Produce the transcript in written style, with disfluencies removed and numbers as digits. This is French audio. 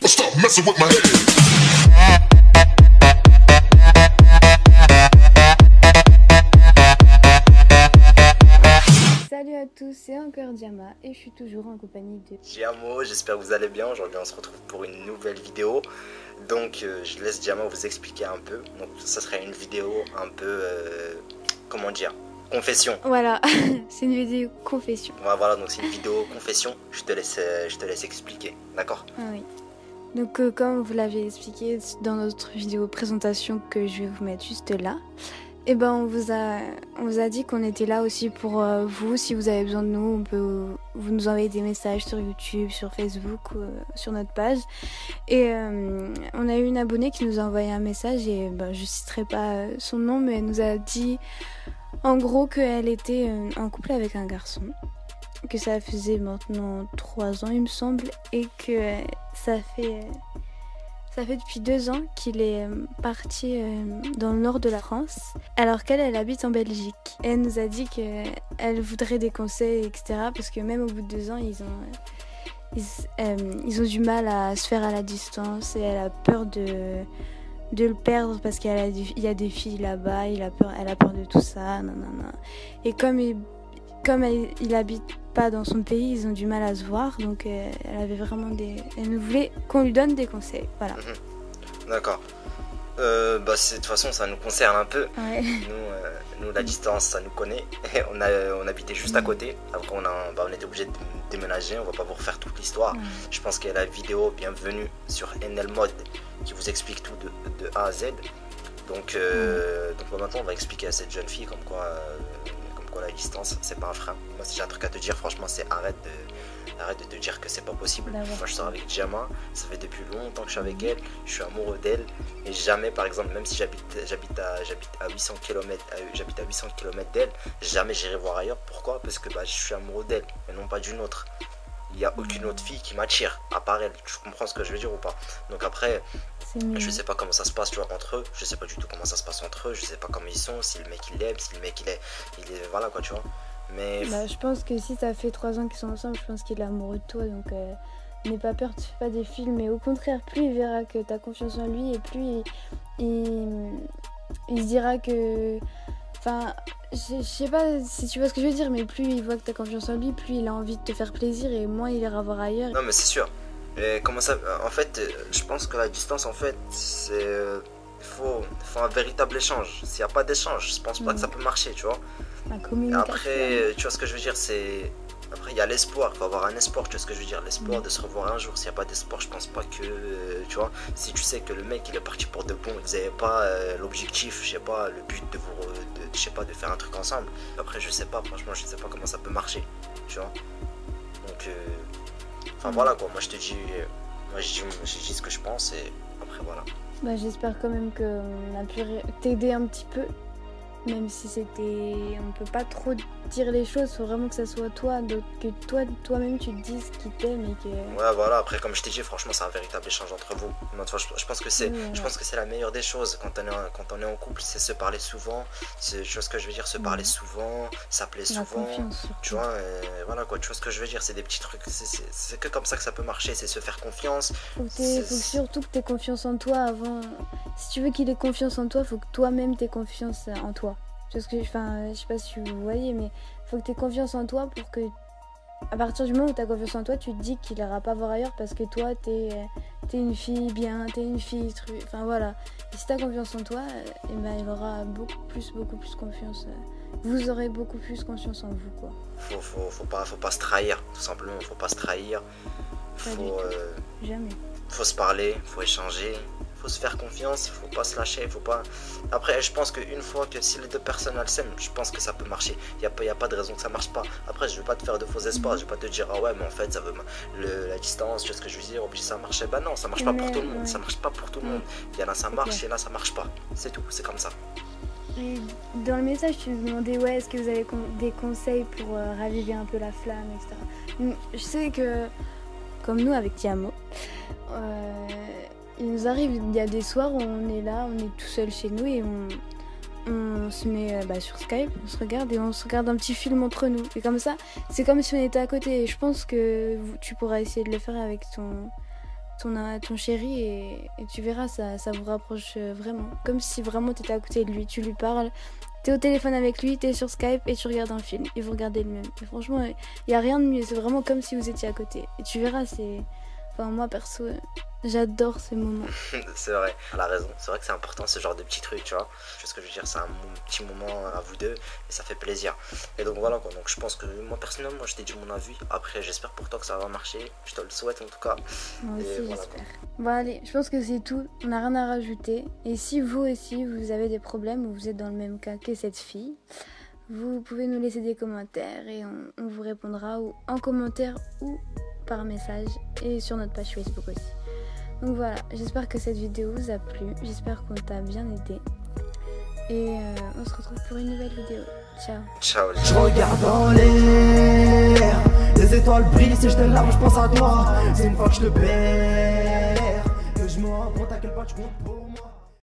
Stop messing with my head. Salut à tous, c'est encore Diama et je suis toujours en compagnie de Diamo, j'espère que vous allez bien. Aujourd'hui on se retrouve pour une nouvelle vidéo. Donc je laisse Diama vous expliquer un peu. Donc ça sera une vidéo un peu, comment dire, confession. Voilà, c'est une vidéo confession. Voilà, donc c'est une vidéo confession. Je te laisse expliquer, d'accord? Ah oui. Donc comme vous l'avez expliqué dans notre vidéo présentation que je vais vous mettre juste là, et ben on vous a dit qu'on était là aussi pour vous. Si vous avez besoin de nous, vous nous envoyer des messages sur YouTube, sur Facebook, sur notre page. Et on a eu une abonnée qui nous a envoyé un message et je citerai pas son nom, mais elle nous a dit en gros qu'elle était en couple avec un garçon, que ça faisait maintenant 3 ans il me semble, et que ça fait depuis 2 ans qu'il est parti dans le nord de la France, alors qu'elle habite en Belgique. Et elle nous a dit qu'elle voudrait des conseils, etc. Parce que même au bout de 2 ans, ils ont du mal à se faire à la distance et elle a peur de le perdre parce qu'il y a des filles là-bas, elle a peur de tout ça, nanana. Et comme il habite pas dans son pays, ils ont du mal à se voir, donc elle avait vraiment elle nous voulait qu'on lui donne des conseils, voilà. D'accord. De toute façon ça nous concerne un peu. Ouais. Nous la distance ça nous connaît. On habitait juste à côté. Après on était obligé de déménager. On va pas vous refaire toute l'histoire. Je pense qu'il y a la vidéo bienvenue sur NL Mode qui vous explique tout de A à Z. Donc maintenant on va expliquer à cette jeune fille comme quoi la distance c'est pas un frein. Moi si j'ai un truc à te dire franchement, c'est arrête de te dire que c'est pas possible. Moi je sors avec Diama, ça fait depuis longtemps que je suis avec elle, je suis amoureux d'elle, et jamais par exemple, même si j'habite à 800 km d'elle, jamais j'irai voir ailleurs. Pourquoi? Parce que je suis amoureux d'elle et non pas d'une autre. Il n'y a aucune autre fille qui m'attire à part elle. Tu comprends ce que je veux dire ou pas? Donc après, je sais pas comment ça se passe, tu vois, entre eux. Je sais pas du tout comment ça se passe entre eux. Je sais pas comment ils sont, si le mec il l'aime, si le mec il est voilà quoi, tu vois. Mais je pense que si ça fait 3 ans qu'ils sont ensemble, je pense qu'il est amoureux de toi, donc n'aie pas peur, tu fais pas des films, mais au contraire, plus il verra que t'as confiance en lui et plus il se dira que... Enfin, je sais pas si tu vois ce que je veux dire, mais plus il voit que t'as confiance en lui, plus il a envie de te faire plaisir et moins il ira voir ailleurs. Non mais c'est sûr. Et comment ça... En fait, je pense que la distance, en fait, c'est... Il faut un véritable échange. S'il n'y a pas d'échange, je pense pas que ça peut marcher, tu vois. Et après, tu vois ce que je veux dire, c'est... Après, il y a l'espoir, il faut avoir un espoir, tu vois ce que je veux dire, l'espoir de se revoir un jour. S'il n'y a pas d'espoir, je pense pas que, tu vois, si tu sais que le mec, il est parti pour de bon, et que vous n'avez pas l'objectif, je sais pas, le but de faire un truc ensemble. Après, je sais pas, franchement, je sais pas comment ça peut marcher, tu vois. Donc, enfin, voilà, quoi, moi, je dis ce que je pense, et après, voilà. J'espère quand même qu'on a pu t'aider un petit peu. Même si on peut pas trop dire les choses, faut vraiment que ça soit toi, donc que toi-même tu te dises qu'il t'aime et que... Ouais, voilà, après comme je t'ai dit, franchement c'est un véritable échange entre vous. Je pense que c'est la meilleure des choses quand on est en couple, c'est se parler souvent, tu vois ce que je veux dire, se parler souvent, s'appeler souvent, tu vois, voilà quoi, tu vois ce que je veux dire, c'est des petits trucs, c'est que comme ça que ça peut marcher, c'est se faire confiance. Faut surtout que t'aies confiance en toi avant. Si tu veux qu'il ait confiance en toi, faut que toi-même t'aies confiance en toi. Parce que, je sais pas si vous voyez, mais faut que tu aies confiance en toi pour que, à partir du moment où tu as confiance en toi, tu te dis qu'il ira pas voir ailleurs parce que toi, t'es une fille bien, t'es une fille enfin voilà. Et si tu as confiance en toi, il aura beaucoup plus confiance. Vous aurez beaucoup plus confiance en vous, quoi. Faut pas se trahir, tout simplement. Faut pas se trahir. Jamais. Faut se parler, faut échanger. Faut se faire confiance, faut pas se lâcher, faut pas... Après, je pense qu'une fois que si les deux personnes elles s'aiment, je pense que ça peut marcher. Il y a pas de raison que ça marche pas. Après, je vais pas te faire de faux espoirs, je vais pas te dire ah ouais, mais en fait, ça veut la distance, tu vois ce que je veux dire, obligé ça marchait. Non, ça marche pas pour tout le monde, ça marche pas pour tout le monde. Il y en a ça marche, il y en a ça marche pas. C'est tout, c'est comme ça. Et dans le message, tu me demandais est-ce que vous avez des conseils pour raviver un peu la flamme, etc. Je sais que comme nous avec Diamo, il nous arrive, il y a des soirs où on est là, on est tout seul chez nous et on se met sur Skype, on se regarde un petit film entre nous. Et comme ça, c'est comme si on était à côté. Et je pense que tu pourras essayer de le faire avec ton chéri et tu verras, ça vous rapproche vraiment. Comme si vraiment tu étais à côté de lui, tu lui parles, tu es au téléphone avec lui, tu es sur Skype et tu regardes un film et vous regardez le même. Et franchement, il n'y a rien de mieux, c'est vraiment comme si vous étiez à côté. Et tu verras, c'est... Enfin, moi perso, j'adore ces moments. C'est vrai, elle a raison. C'est vrai que c'est important ce genre de petits trucs, tu vois. Tu vois ce que je veux dire, c'est un petit moment à vous deux et ça fait plaisir. Et donc voilà quoi, donc je pense que moi personnellement, je t'ai dit mon avis. Après, j'espère pour toi que ça va marcher. Je te le souhaite en tout cas. Moi aussi, voilà, j'espère. Bon allez, je pense que c'est tout. On n'a rien à rajouter. Et si vous aussi, vous avez des problèmes ou vous êtes dans le même cas que cette fille, vous pouvez nous laisser des commentaires et on vous répondra ou en commentaire ou par message et sur notre page Facebook aussi. Donc voilà, j'espère que cette vidéo vous a plu, j'espère qu'on t'a bien aidé et on se retrouve pour une nouvelle vidéo. Ciao. Ciao. Je regarde dans l'air, les étoiles brillent, si je te larme, je pense à toi. C'est une fois que je te perds, que je me rends compte à quel point tu comptes pour moi.